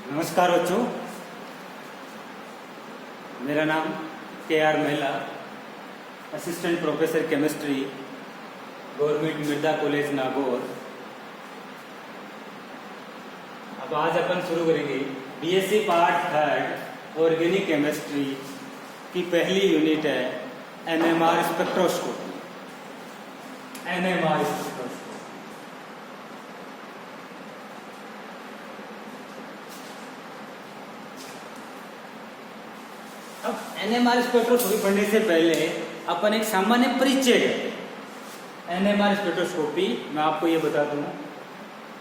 नमस्कार बच्चों, मेरा नाम KR महिला, assistant professor chemistry, government Mirdha college Nagaur. अब आज अपन शुरू करेंगे BSc पार्ट 3 ऑर्गेनिक केमिस्ट्री की पहली यूनिट है NMR स्पेक्ट्रोस्कोपी। NMR स्पेक्ट्रोस्कोपी अब NMR स्पेक्ट्रोस्कोपी पढ़ने से पहले अपन एक सामान्य परिचय करते हैं। NMR स्पेक्ट्रोस्कोपी मैं आपको ये बता दूं,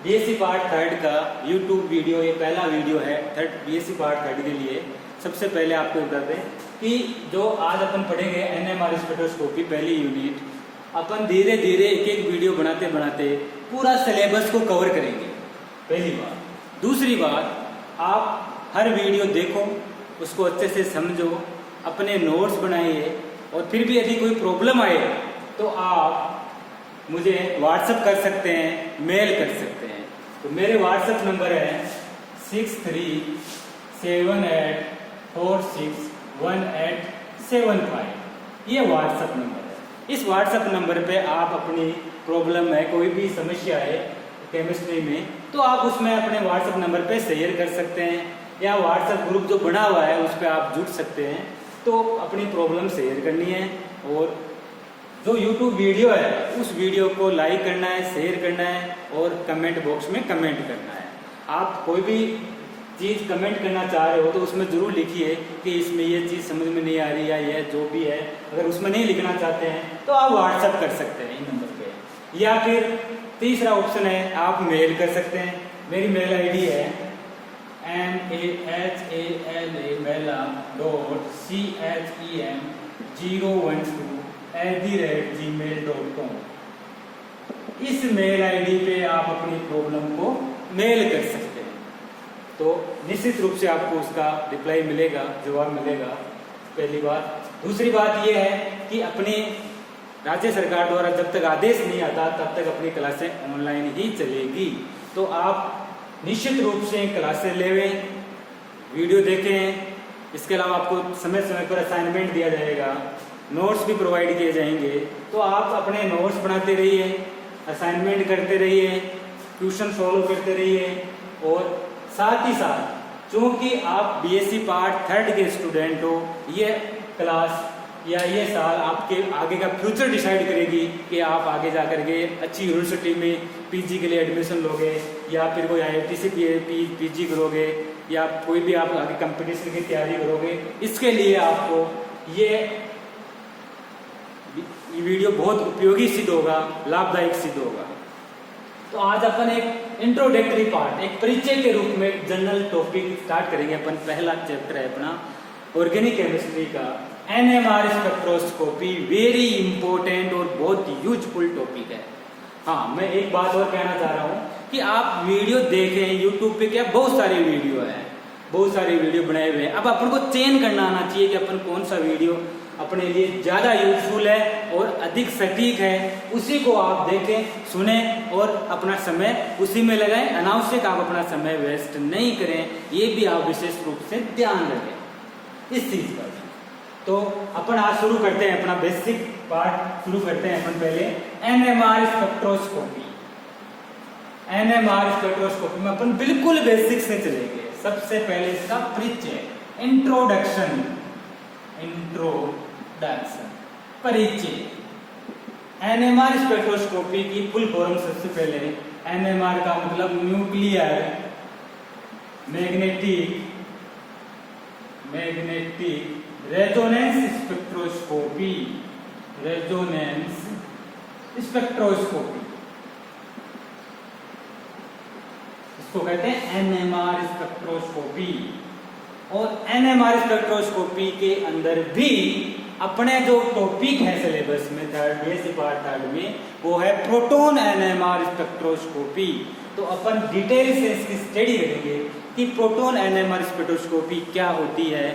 BSc पार्ट 3 का YouTube वीडियो, ये पहला वीडियो है BSc पार्ट 3 के लिए। सबसे पहले आपको बता दें कि जो आज अपन पढ़ेंगे NMR स्पेक्ट्रोस्कोपी पहली यूनिट, अपन धीरे धीरे एक एक वीडियो बनाते बनाते पूरा सिलेबस को कवर करेंगे, पहली बात। दूसरी बात, आप हर वीडियो देखो, उसको अच्छे से समझो, अपने नोट्स बनाइए, और फिर भी यदि कोई प्रॉब्लम आए तो आप मुझे व्हाट्सएप कर सकते हैं, मेल कर सकते हैं। तो मेरे व्हाट्सएप नंबर है 6378461875। ये व्हाट्सएप नंबर है। इस व्हाट्सएप नंबर पे आप अपनी प्रॉब्लम है, कोई भी समस्या है केमिस्ट्री में, तो आप उसमें अपने व्हाट्सएप नंबर पे शेयर कर सकते हैं, या व्हाट्सएप ग्रुप जो बना हुआ है उस पर आप जुड़ सकते हैं। तो अपनी प्रॉब्लम शेयर करनी है, और जो YouTube वीडियो है उस वीडियो को लाइक करना है, शेयर करना है, और कमेंट बॉक्स में कमेंट करना है। आप कोई भी चीज़ कमेंट करना चाह रहे हो तो उसमें ज़रूर लिखिए कि इसमें ये चीज़ समझ में नहीं आ रही, या ये जो भी है। अगर उसमें नहीं लिखना चाहते हैं तो आप व्हाट्सएप कर सकते हैं इन नंबर पे, या फिर तीसरा ऑप्शन है आप मेल कर सकते हैं। मेरी मेल ID है mahala.chem012@gmail.com। इस मेल ID पे आप अपनी प्रॉब्लम को मेल कर सकते हैं, तो निश्चित रूप से आपको उसका रिप्लाई मिलेगा, जवाब मिलेगा, पहली बात। दूसरी बात यह है कि अपनी राज्य सरकार द्वारा जब तक आदेश नहीं आता तब तक अपनी क्लासें ऑनलाइन ही चलेगी। तो आप निश्चित रूप से क्लासेस लेवें, वीडियो देखें। इसके अलावा आपको समय समय पर असाइनमेंट दिया जाएगा, नोट्स भी प्रोवाइड किए जाएंगे। तो आप अपने नोट्स बनाते रहिए, असाइनमेंट करते रहिए, ट्यूशन सॉल्व करते रहिए, और साथ ही साथ चूँकि आप BSc पार्ट 3 के स्टूडेंट हो, ये क्लास या ये साल आपके आगे का फ्यूचर डिसाइड करेगी कि आप आगे जा कर के अच्छी यूनिवर्सिटी में PG के लिए एडमिशन लोगे, या फिर कोई IIT से PG करोगे, या कोई भी आप आगे कंपटीशन की तैयारी करोगे। इसके लिए आपको ये वीडियो बहुत उपयोगी सिद्ध होगा, लाभदायक सिद्ध होगा। तो आज अपन एक इंट्रोडक्टरी पार्ट, एक परिचय के रूप में जनरल टॉपिक स्टार्ट करेंगे। अपन पहला चैप्टर है अपना ऑर्गेनिक केमिस्ट्री का NMR स्पेक्ट्रोस्कोपी। वेरी इंपॉर्टेंट और बहुत यूजफुल टॉपिक है। हाँ, मैं एक बात और कहना चाह रहा हूँ कि आप वीडियो देखें YouTube पे, क्या बहुत सारे वीडियो हैं, बहुत सारे वीडियो बनाए हुए हैं। अब अपन को चयन करना आना चाहिए कि अपन कौन सा वीडियो अपने लिए ज़्यादा यूजफुल है और अधिक सटीक है, उसी को आप देखें, सुने, और अपना समय उसी में लगाएं। अनावश्यक आप अपना समय वेस्ट नहीं करें, ये भी आप विशेष रूप से ध्यान रखें इस चीज़ पर। तो अपन आज शुरू करते हैं अपना बेसिक पार्ट, शुरू करते हैं अपन पहले NMR स्पेक्ट्रोस्कोपी। NMR स्पेक्ट्रोस्कोपी में अपन बिल्कुल बेसिक से चलेंगे। सबसे पहले इसका परिचय, इंट्रोडक्शन, परिचय। NMR स्पेक्ट्रोस्कोपी की फुल फॉर्म सबसे पहले, NMR का मतलब nuclear magnetic resonance spectroscopy, resonance spectroscopy, इसको कहते हैं NMR स्पेक्ट्रोस्कोपी। और NMR स्पेक्ट्रोस्कोपी के अंदर भी अपने जो टॉपिक है सिलेबस में BSc पार्ट 3 में, वो है प्रोटॉन NMR स्पेक्ट्रोस्कोपी। तो अपन डिटेल से इसकी स्टडी करेंगे कि प्रोटॉन NMR स्पेक्ट्रोस्कोपी क्या होती है,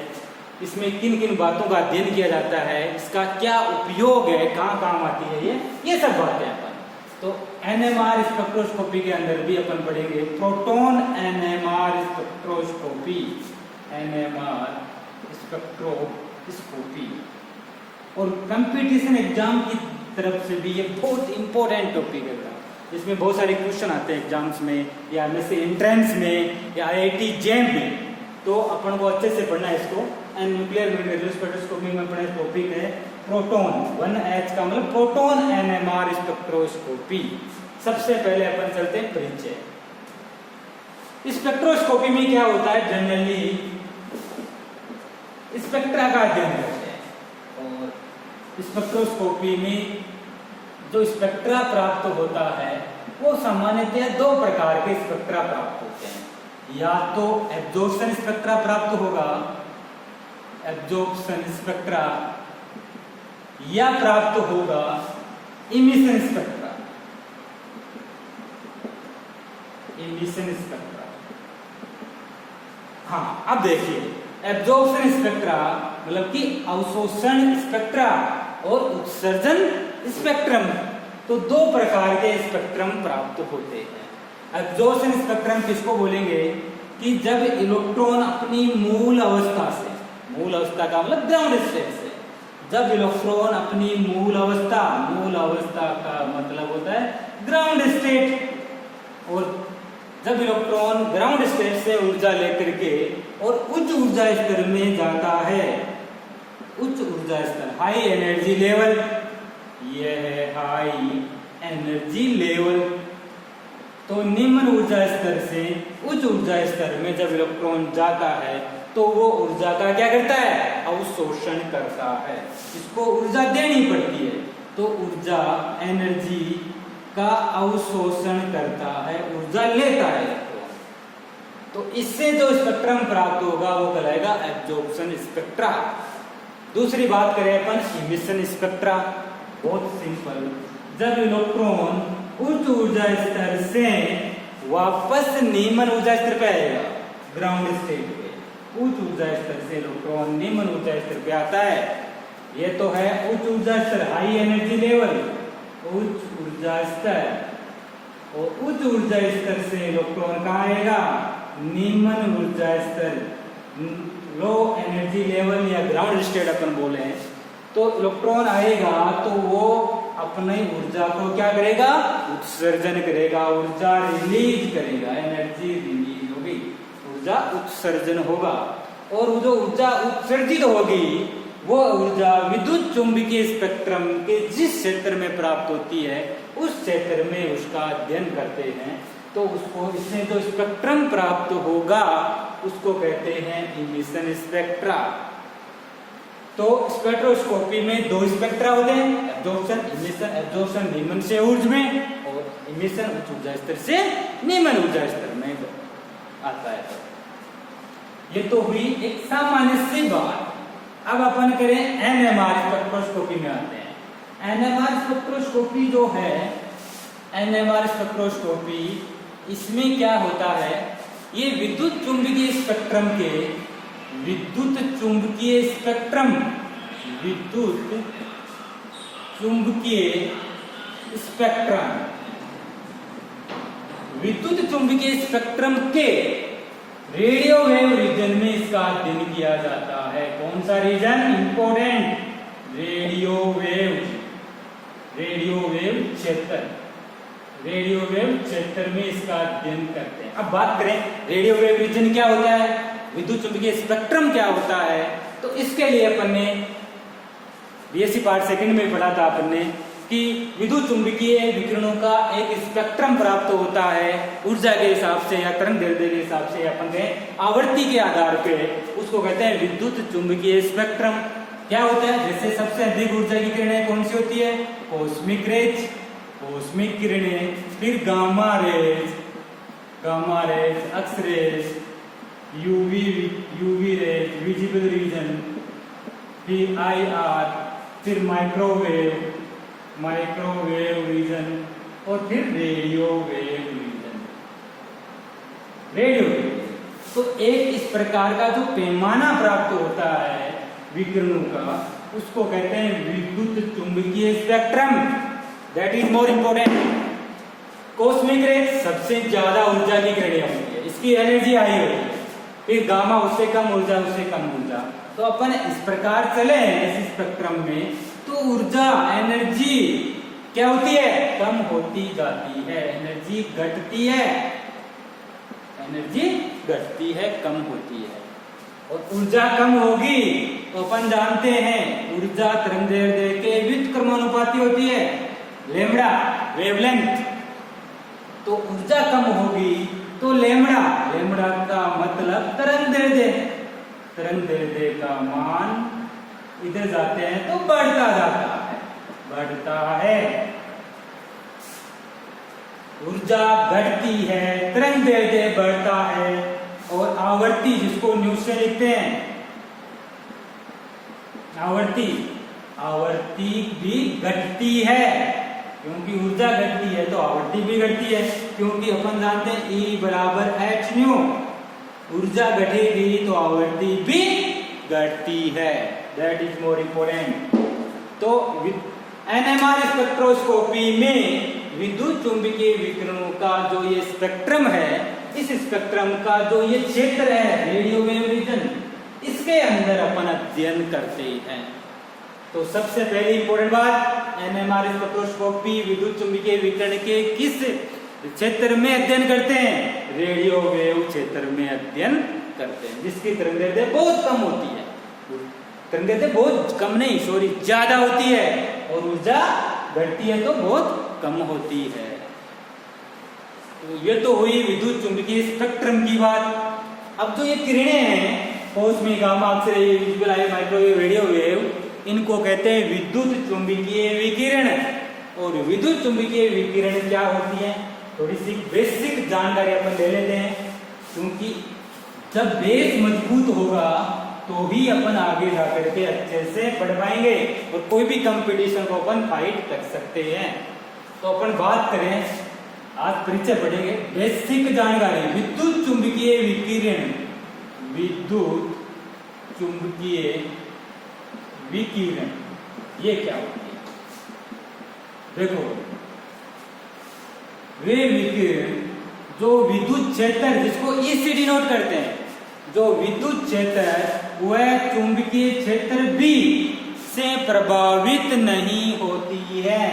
इसमें किन किन बातों का अध्ययन किया जाता है, इसका क्या उपयोग है, कहाँ काम आती है, ये सब बातें अपन तो NMR स्पेक्ट्रोस्कोपी के अंदर भी अपन पढ़ेंगे proton NMR spectroscopy, NMR spectroscopy. और कंपटीशन एग्जाम की तरफ से भी ये बहुत इंपॉर्टेंट टॉपिक है। इसमें बहुत सारे क्वेश्चन आते हैं एग्जाम्स में, या में से एंट्रेंस में, या IIT JEM में। तो अपन को अच्छे से पढ़ना है इसको। एंड न्यूक्लियर मेटेरियल स्पेक्ट्रोस्कोपी में अपना टॉपिक है प्रोटॉन, 1H का मतलब प्रोटॉन NMR स्पेक्ट्रोस्कोपी। सबसे पहले अपन चलते हैं परिचय। स्पेक्ट्रोस्कोपी में क्या होता है, जनरली स्पेक्ट्रा का अध्ययन करते हैं। और स्पेक्ट्रोस्कोपी में जो स्पेक्ट्रा प्राप्त होता है वो सामान्यतः दो प्रकार के स्पेक्ट्रा प्राप्त होते हैं। या तो एब्जॉर्प्शन स्पेक्ट्रा प्राप्त होगा, एब्जॉर्प्शन स्पेक्ट्रा, या प्राप्त होगा इमिशन स्पेक्ट्रा, इमिशन स्पेक्ट्रा। हाँ, अब देखिए एब्जॉर्प्शन स्पेक्ट्रा मतलब कि अवशोषण स्पेक्ट्रा और उत्सर्जन स्पेक्ट्रम, तो दो प्रकार के स्पेक्ट्रम प्राप्त होते हैं। एब्जॉर्प्शन स्पेक्ट्रम किसको बोलेंगे कि जब इलेक्ट्रॉन अपनी मूल अवस्था से, मूल अवस्था का मतलब ग्राउंड स्टेट से, जब इलेक्ट्रॉन अपनी मूल अवस्था का मतलब होता है ग्राउंड स्टेट, और जब इलेक्ट्रॉन ग्राउंड स्टेट से ऊर्जा लेकर के और उच्च ऊर्जा स्तर में जाता है, उच्च ऊर्जा स्तर, हाई एनर्जी लेवल, यह है हाई एनर्जी लेवल। तो निम्न ऊर्जा स्तर से उच्च ऊर्जा स्तर में जब इलेक्ट्रॉन जाता है तो वो ऊर्जा का क्या करता है, अवशोषण करता है। इसको ऊर्जा देनी पड़ती है, तो ऊर्जा एनर्जी का अवशोषण करता है, ऊर्जा लेता है। तो इससे जो स्पेक्ट्रम प्राप्त होगा वो कहलाएगा एब्जॉर्प्शन स्पेक्ट्रा। दूसरी बात करें अपन इमिशन स्पेक्ट्रा, बहुत सिंपल, जब इलेक्ट्रॉन उच्च ऊर्जा स्तर से वापस निम्न ऊर्जा स्तर पे आएगा, ग्राउंड स्टेट पे, उच्च ऊर्जा स्तर से इलेक्ट्रॉन निम्न ऊर्जा स्तर पे आता है। ये तो है उच्च ऊर्जा स्तर, हाई एनर्जी लेवल, उच्च ऊर्जा स्तर, और उच्च ऊर्जा स्तर से इलेक्ट्रॉन कहाँ आएगा, निम्न ऊर्जा स्तर, लो एनर्जी लेवल या ग्राउंड स्टेट अपन बोले हैं। तो इलेक्ट्रॉन आएगा तो वो अपनी ऊर्जा को क्या करेगा, उत्सर्जन करेगा, ऊर्जा रिलीज करेगा, एनर्जी रिलीज होगी, ऊर्जा उत्सर्जन होगा। और जो ऊर्जा उत्सर्जित होगी वो ऊर्जा विद्युत चुंबकीय स्पेक्ट्रम के जिस क्षेत्र में प्राप्त होती है उस क्षेत्र में उसका अध्ययन करते हैं। तो उसको, इससे जो स्पेक्ट्रम प्राप्त होगा उसको कहते हैं इमिशन स्पेक्ट्रा। तो स्पेक्ट्रोस्कोपी में दो स्पेक्ट्रा होते हैं, एब्जॉर्प्शन, इमिशन। एब्जॉर्प्शन निम्न से उच्च में और इमिशन उच्च ऊर्जा स्तर से निम्न ऊर्जा स्तर में आता है। ये तो हुई एक सामान्य सी बात। अब अपन करें NMR स्पेक्ट्रोस्कोपी में आते हैं। NMR स्पेक्ट्रोस्कोपी जो है, NMR स्पेक्ट्रोस्कोपी, इसमें क्या होता है, ये विद्युत चुंबकीय स्पेक्ट्रम के, विद्युत चुंबकीय स्पेक्ट्रम, विद्युत चुंबकीय स्पेक्ट्रम, विद्युत चुंबकीय स्पेक्ट्रम के रेडियो वेव रीजन में इसका अध्ययन किया जाता है। कौन सा region important, radio wave, radio wave क्षेत्र, रेडियो वेव क्षेत्र में इसका अध्ययन करते हैं। अब बात करें रेडियो वेव रीजन क्या होता है, विद्युत चुंबकीय स्पेक्ट्रम क्या होता है। तो इसके लिए अपन ने बीएससी पार्ट सेकंड में पढ़ा था अपन ने कि विद्युत चुंबकीय विकिरणों का एक स्पेक्ट्रम प्राप्त होता है ऊर्जा के हिसाब से या तरंग दैर्ध्य के हिसाब से, अपन के आवर्ती के आधार पे, उसको कहते हैं विद्युत चुंबकीय स्पेक्ट्रम। क्या होता है, जैसे सबसे अधिक ऊर्जा की किरणें कौन सी होती है, कॉस्मिक रेज, कॉस्मिक किरणें, फिर gamma rays, gamma rays, X rays, UV rays, visible region, फिर IR, फिर माइक्रोवेव, माइक्रोवेव रीजन, और फिर radio wave region, radio wave. तो एक इस प्रकार का जो पैमाना प्राप्त होता है विकिरणों का, उसको कहते हैं विद्युत चुंबकीय spectrum. That is more important. Cosmic rays सबसे ज्यादा ऊर्जा की किरणें होती है, इसकी एनर्जी हाई होती है। फिर गामा उससे कम ऊर्जा, उससे कम ऊर्जा। तो अपन इस प्रकार चले इस स्पेक्ट्रम में, तो ऊर्जा एनर्जी क्या होती है, कम होती जाती है, एनर्जी घटती है, एनर्जी घटती है, कम होती है। और ऊर्जा कम होगी तो अपन जानते हैं ऊर्जा तरंगदैर्ध्य के व्युत्क्रमानुपाती होती है, लैम्ब्डा वेवलेंथ। तो ऊर्जा कम होगी तो लैम्ब्डा, लैम्ब्डा का मतलब तरंगदैर्ध्य, तरंगदैर्ध्य का मान इधर जाते हैं तो बढ़ता जाता है, बढ़ता है। ऊर्जा घटती है, तरंगदैर्ध्य बढ़ता है, और आवर्ती जिसको न्यूज से लिखते हैं आवर्ती, आवर्ती भी घटती है, क्योंकि ऊर्जा घटती है तो आवर्ती भी घटती है, क्योंकि अपन जानते हैं E बराबर h न्यू, ऊर्जा घटेगी तो आवर्ती भी घटती है, दैट इज मोर इम्पोर्टेंट। तो NMR स्पेक्ट्रोस्कोपी में विद्युत चुंबकीय विकिरणों का जो ये स्पेक्ट्रम है, इस स्पेक्ट्रम का जो ये क्षेत्र है रेडियो वेव रीजन, इसके अंदर अपन अध्ययन करते हैं। तो सबसे पहली इंपॉर्टेंट बात, NMR स्पेक्ट्रोस्कोपी विद्युत चुंबकीय विकिरण के किस क्षेत्र में अध्ययन करते हैं, रेडियो वेव क्षेत्र में अध्ययन करते हैं, जिसकी तरंगदैर्ध्य बहुत कम होती है, तरंगदैर्ध्य बहुत कम नहीं सॉरी ज्यादा होती है, और ऊर्जा घटती है तो बहुत कम होती है। तो ये तो हुई विद्युत चुंबकीय स्पेक्ट्रम की बात। अब जो ये किरणें हैं, cosmic, gamma, X ray, visible light, microwave, radio wave, इनको कहते हैं विद्युत चुंबकीय विकिरण। और विद्युत चुंबकीय विकिरण क्या होती है, थोड़ी सी बेसिक जानकारी अपन ले लेते हैं, क्योंकि जब बेस मजबूत होगा तो ही अपन आगे जाकर के अच्छे से पढ़ पाएंगे और कोई भी कंपटीशन को अपन फाइट कर सकते हैं। तो अपन बात करें, आज परिचय पढ़ेंगे बेसिक जानकारी विद्युत चुंबकीय विकिरण, विद्युत चुंबकीय विकिरण ये क्या होती है। देखो, वे विकिरण जो विद्युत क्षेत्र जिसको ई से डिनोट करते हैं, जो विद्युत क्षेत्र वह चुंबकीय क्षेत्र बी से प्रभावित नहीं होती है।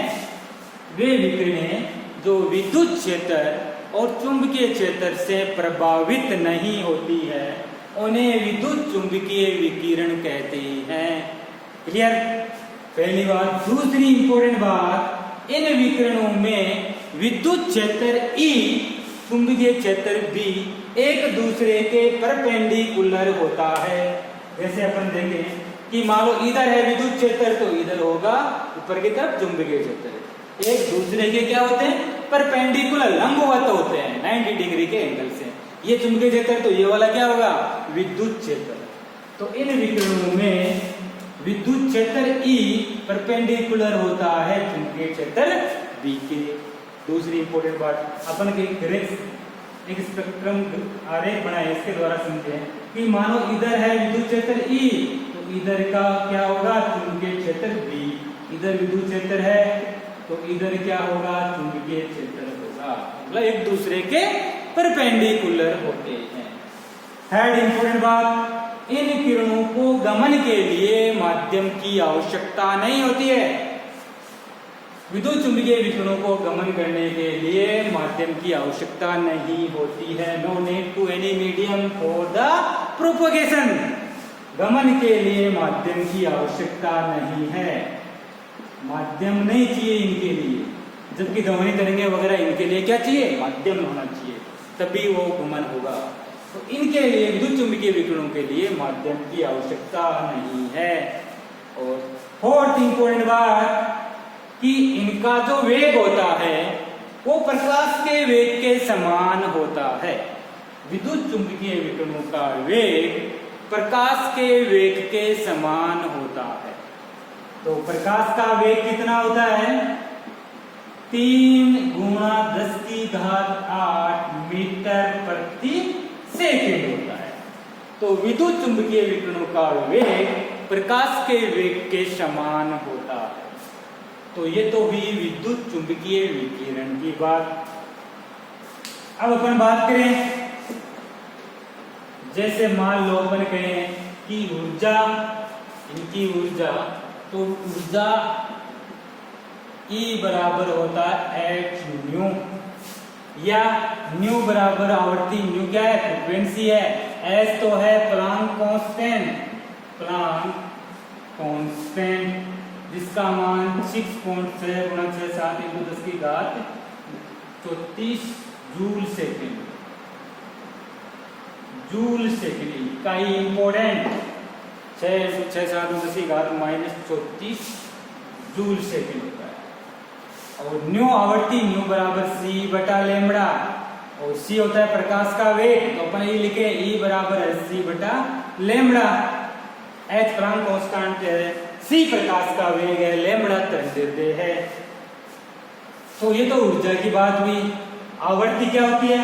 वे विकिरणें जो विद्युत क्षेत्र और चुंबकीय क्षेत्र से प्रभावित नहीं होती है, उन्हें विद्युत चुंबकीय विकिरण कहते हैं। क्लियर, पहली बात। दूसरी इंपॉर्टेंट बात, इन विकिरणों में विद्युत क्षेत्र ई, चुंबकीय क्षेत्र बी एक दूसरे के परपेंडिकुलर होता है। जैसे अपन देखें कि मान लो इधर है विद्युत क्षेत्र, तो इधर होगा ऊपर की तरफ चुंबकीय क्षेत्र, एक दूसरे के क्या होते हैं, परपेंडिकुलर, लंबवत होते हैं 90 डिग्री के एंगल से। ये चुंबकीय क्षेत्र, तो ये वाला क्या होगा, विद्युत क्षेत्र। तो इन विकिरणों में विद्युत क्षेत्र ई परपेंडिकुलर होता है चुंबकीय क्षेत्र बी के। दूसरी इंपॉर्टेंट बात, अपन एक स्पेक्ट्रम आरेख बनाए, इसके द्वारा समझे कि मानो इधर है विद्युत क्षेत्र ई, तो इधर का क्या होगा, चुंबकीय क्षेत्र बी। इधर विद्युत क्षेत्र है तो इधर क्या होगा, चुंबकीय क्षेत्र होगा, मतलब एक दूसरे के परपेंडिकुलर होते हैं। थर्ड इंपॉर्टेंट बात, इन किरणों को गमन के लिए माध्यम की आवश्यकता नहीं होती है। विद्युत चुंबकीय विकिरणों को गमन करने के लिए माध्यम की आवश्यकता नहीं होती है। No need to any medium for the propagation. गमन के लिए माध्यम की आवश्यकता नहीं है, माध्यम नहीं चाहिए इनके लिए। जबकि ध्वनि तरंगे वगैरह इनके लिए क्या चाहिए, माध्यम होना चाहिए, तभी वो गमन होगा। तो इनके लिए विद्युत चुंबकीय विकिरणों के लिए माध्यम की आवश्यकता नहीं है। और फोर्थ इंपॉर्टेंट बात कि इनका जो वेग होता है वो प्रकाश के वेग के समान होता है। विद्युत चुंबकीय विकिरणों का वेग प्रकाश के वेग के समान होता है। तो प्रकाश का वेग कितना होता है, 3 × 10⁸ मीटर प्रति सेकंड होता है। तो विद्युत चुंबकीय विकिरणों का वेग प्रकाश के वेग के समान होता है। तो ये तो हुई विद्युत चुंबकीय विकिरण की बात। अब अपन बात करें, जैसे मान लो अपन कहें कि ऊर्जा, इनकी ऊर्जा, तो ऊर्जा E बराबर होता है h न्यू, या न्यू बराबर आवर्ती, न्यू क्या है, फ्रीक्वेंसी है, s तो है प्लांक कांस्टेंट, प्लांक कांस्टेंट जिसका मान 6.6 गुणा 6 × 10 की घात 34 जूल सेकेंड, जूल सेकेंड इकाई इंपॉर्टेंट, 6 × 6 × 10 की घात -34 जूल सेकेंड होता है। और न्यू आवर्ती, न्यू बराबर c बटा लैम्बडा, और c होता है प्रकाश का वेग, तो अपन ये लिखे E बराबर है c बटा लैम्बडा, h प्लांक कांस्टेंट है, c प्रकाश का वेग है, लैम्बडा तरंगदैर्ध्य है। तो ये तो ऊर्जा की बात हुई। आवर्ती क्या होती है,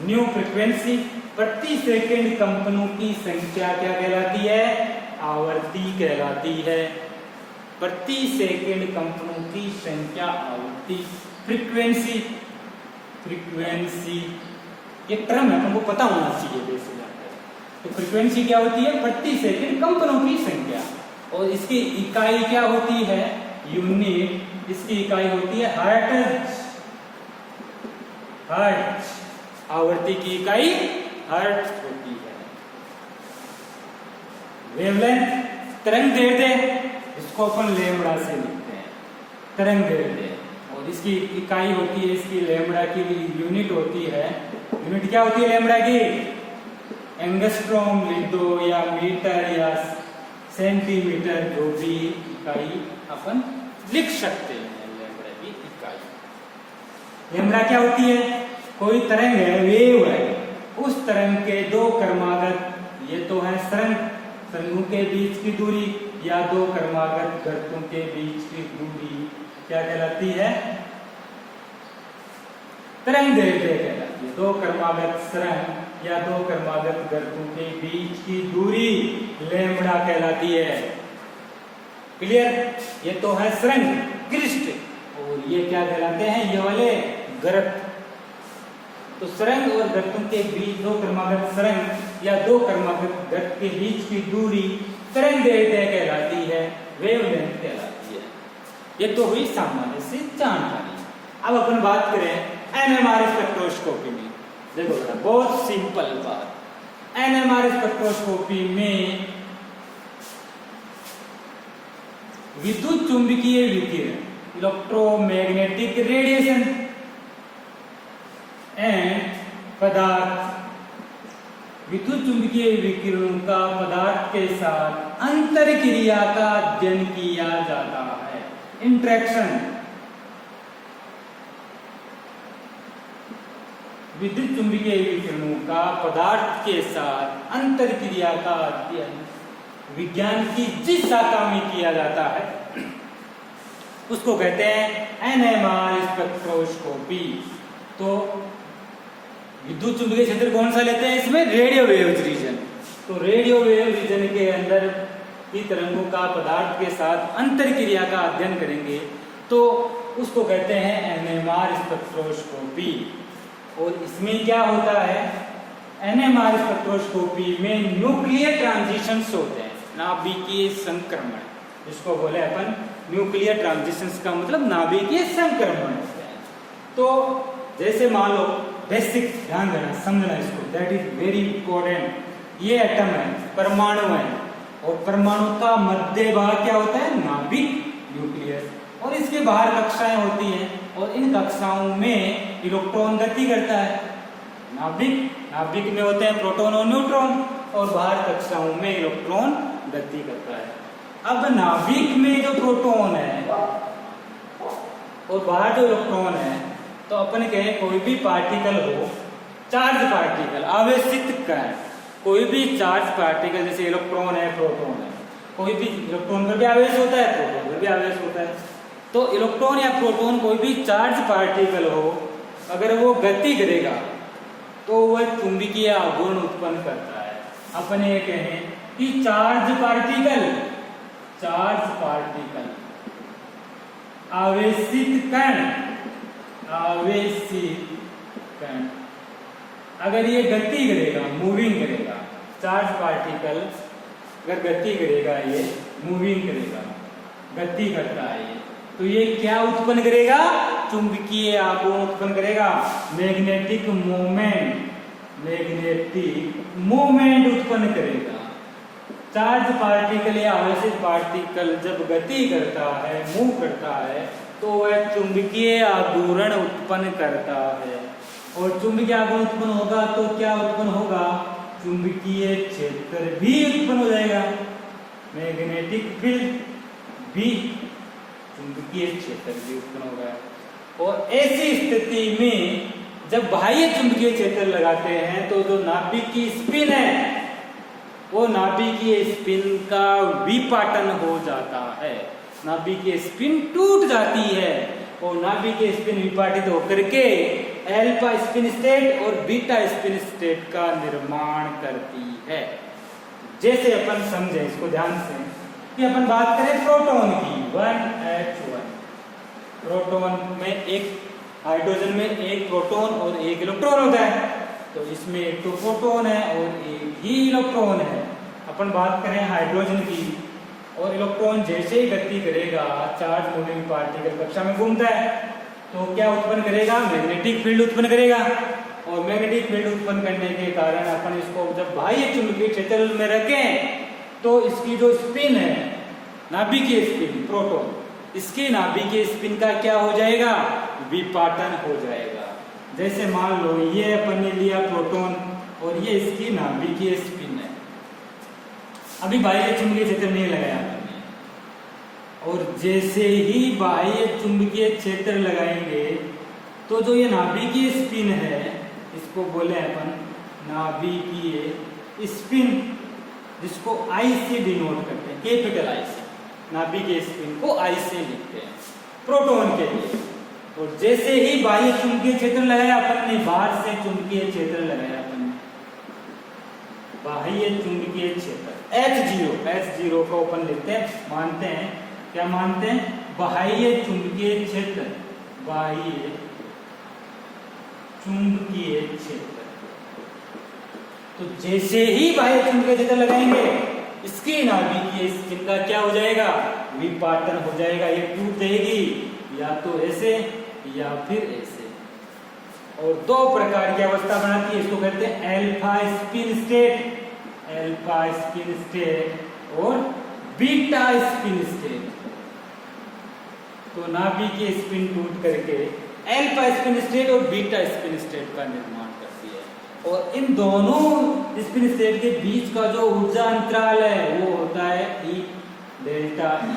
न्यू फ्रीक्वेंसी, प्रति सेकंड कंपनों की संख्या क्या कहलाती है, आवर्ती कहलाती है। प्रति सेकंड कंपनों की संख्या आवर्ती। फ्रीक्वेंसी, फ्रीक्वेंसी ये टर्म है, तुमको पता होना चाहिए बेसिक। तो फ्रीक्वेंसी क्या होती है, प्रति सेकंड कंपनों की संख्या, और इसकी इकाई क्या होती है, यूनिट, इसकी इकाई होती है हर्ट्ज, हर्ट्ज, आवर्ती की इकाई हर्ट्ज होती है। वेवलेंथ, तरंगदैर्ध्य, इसको अपन लैम्बडा से लिखते हैं, तरंगदैर्ध्य, और इसकी इकाई होती है, इसकी लैम्बडा की यूनिट होती है, यूनिट क्या होती है लैम्बडा की, एंगस्ट्रॉम लिख दो, या मीटर, या सेंटीमीटर, जो भी इकाई अपन लिख सकते हैं लैम्बडा की इकाई। लैम्बडा क्या होती है, कोई तरंग है, वेव है, उस तरंग के दो क्रमागत, ये तो है सरंग, सरंगों के बीच की दूरी, या दो क्रमागत गर्तों के बीच की दूरी क्या कहलाती है, तरंगदैर्ध्य कहलाती है। दो क्रमागत सरंग या दो क्रमागत गर्तों के बीच की दूरी लैम्बडा कहलाती है। क्लियर, ये तो है सरंग, क्रिस्ट, और ये क्या कहलाते हैं, ये वाले गर्त। तो सरंग और गर्तों के बीच, दो क्रमागत सरंग या दो क्रमागत गर्त के बीच की दूरी तरंगदैर्ध्य कहलाती है, वेवलेंथ कहलाती है। ये तो हुई सामान्य सी जानकारी। अब अपन बात करें एनएमआर स्पेक्ट्रोस्कोपी में। देखो बेटा, बहुत सिंपल बात, एनएमआर स्पेक्ट्रोस्कोपी में विद्युत चुंबकीय विकिरण, इलेक्ट्रोमैग्नेटिक रेडिएशन एंड पदार्थ, विद्युत चुंबकीय विकिरणों का पदार्थ के साथ अंतर क्रिया का अध्ययन किया जाता है, इंटरेक्शन। विद्युत चुंबकीय विकिरणों का पदार्थ के साथ अंतर क्रिया का अध्ययन विज्ञान की जिस शाखा में किया जाता है उसको कहते हैं एनएमआर स्पेक्ट्रोस्कोपी। तो विद्युत चुंबकीय क्षेत्र कौन सा लेते हैं, इसमें रेडियो वेव रीजन। तो रेडियो वेव रीजन के अंदर की तरंगों का पदार्थ के साथ अंतर क्रिया का अध्ययन करेंगे, तो उसको कहते हैं एनएमआर स्पेक्ट्रोस्कोपी। और इसमें क्या होता है, एनएमआर स्पेक्ट्रोस्कोपी में न्यूक्लियर ट्रांजिशंस होते हैं, नाभिकीय संक्रमण, जिसको बोले अपन न्यूक्लियर ट्रांजिशंस, का मतलब नाभिकीय संक्रमण होते हैं। तो जैसे मान लो, बेसिक ध्यान देना, समझना इसको, दैट इज वेरी इंपॉर्टेंट। ये एटम है, परमाणु है, और परमाणु का मध्य भाग क्या होता है, नाभिक, न्यूक्लियस, और इसके बाहर कक्षाएं होती हैं, और इन कक्षाओं में इलेक्ट्रॉन गति करता है। नाभिक, नाभिक में होते हैं प्रोटॉन और न्यूट्रॉन, और बाहर कक्षाओं में इलेक्ट्रॉन गति करता है। अब नाभिक में जो प्रोटॉन है और बाहर जो इलेक्ट्रॉन है, तो अपन कहें कोई भी पार्टिकल हो, चार्ज पार्टिकल, आवेशित कण, कोई भी चार्ज पार्टिकल, जैसे इलेक्ट्रॉन है, प्रोटॉन है, कोई भी इलेक्ट्रॉन पर भी आवेश होता है, प्रोटॉन पर भी आवेश होता है। तो इलेक्ट्रॉन या प्रोटॉन, कोई भी चार्ज पार्टिकल हो, अगर वो गति करेगा तो वह चुंबकीय आघूर्ण उत्पन्न करता है। अपन ये कहें कि चार्ज पार्टिकल, चार्ज पार्टिकल, आवेशित कण, आवेशित स्पेंड, अगर ये गति करेगा, मूविंग करेगा, चार्ज पार्टिकल अगर गति करेगा, ये मूविंग करेगा, गति करता है ये, तो ये क्या उत्पन्न करेगा? चुंबकीय आघूर्ण उत्पन्न करेगा, मैग्नेटिक मोमेंट, मैग्नेटिक मोमेंट उत्पन्न करेगा। चार्ज पार्टिकल या आवेशित पार्टिकल जब गति करता है, मूव करता है, तो वह चुंबकीय आघूर्ण उत्पन्न करता है, और चुंबकीय आघूर्ण उत्पन्न होगा तो क्या उत्पन्न होगा? चुंबकीय क्षेत्र भी उत्पन्न हो जाएगा, मैग्नेटिक फील्ड भी, चुंबकीय क्षेत्र भी उत्पन्न होगा। और ऐसी स्थिति में जब बाह्य चुंबकीय क्षेत्र लगाते हैं तो जो नाभिक की स्पिन है, वो नाभिकीय स्पिन का विपाटन हो जाता है, नाभिकीय स्पिन टूट जाती है, और नाभिकीय स्पिन विपाटित होकर के अल्फा स्पिन स्टेट और बीटा स्पिन स्टेट का निर्माण करती है। जैसे अपन समझे इसको ध्यान से कि अपन बात करें प्रोटॉन की, 1H1, प्रोटॉन में एक, हाइड्रोजन में एक प्रोटॉन और एक इलेक्ट्रॉन होता है, तो इसमें एक तो प्रोटॉन है और एक ही इलेक्ट्रॉन है। अपन बात करें हाइड्रोजन की, और इलेक्ट्रॉन जैसे ही गति करेगा, चार्ज मूविंग पार्टिकल कक्षा में घूमता है, तो क्या उत्पन्न करेगा? मैग्नेटिक फील्ड उत्पन्न करेगा, और मैग्नेटिक फील्ड उत्पन्न करने के कारण अपन इसको जब बाह्य चुंबकीय क्षेत्र में रखें तो इसकी जो स्पिन है, नाभिकीय स्पिन, प्रोटॉन, इसकी नाभिकीय स्पिन का क्या हो जाएगा? विपाटन हो जाएगा। जैसे मान लो ये अपन ने लिया प्रोटॉन और ये इसकी नाभिकीय स्पिन है, अभी बाह्य चुंबकीय क्षेत्र नहीं लगाया अपन ने, और जैसे ही बाह्य चुंबकीय क्षेत्र लगाएंगे तो जो ये नाभिकीय स्पिन है, इसको बोले अपन नाभिकीय स्पिन, जिसको आई से डिनोट करते हैं, कैपिटल आई से, नाभिकीय स्पिन को आई से लिखते हैं प्रोटॉन के लिए। और जैसे ही बाह्य चुंबकीय क्षेत्र लगाया अपन ने, बाहर से चुंबकीय क्षेत्र लगाया अपन ने, बाह्य चुंबकीय क्षेत्र H0 को अपन लिखते हैं, मानते हैं, क्या मानते हैं? बाह्य चुंबकीय क्षेत्र, बाह्य चुंबकीय क्षेत्र। तो जैसे ही बाह्य चुंबकीय क्षेत्र लगाएंगे, इसकी नाभिकीय स्पिन का क्या हो जाएगा? विपाटन हो जाएगा, ये टूट जाएगी, या तो ऐसे या फिर ऐसे। और दो प्रकार की अवस्था बनाती है, इसको कहते हैं alpha spin state, alpha spin state और बीटा स्पिन स्टेट। तो नाभिकीय स्पिन टूट करके अल्फा स्पिन स्टेट और बीटा स्पिन स्टेट का निर्माण करती है, और इन दोनों स्पिन स्टेट के बीच का जो ऊर्जा अंतराल है वो होता है E, डेल्टा E।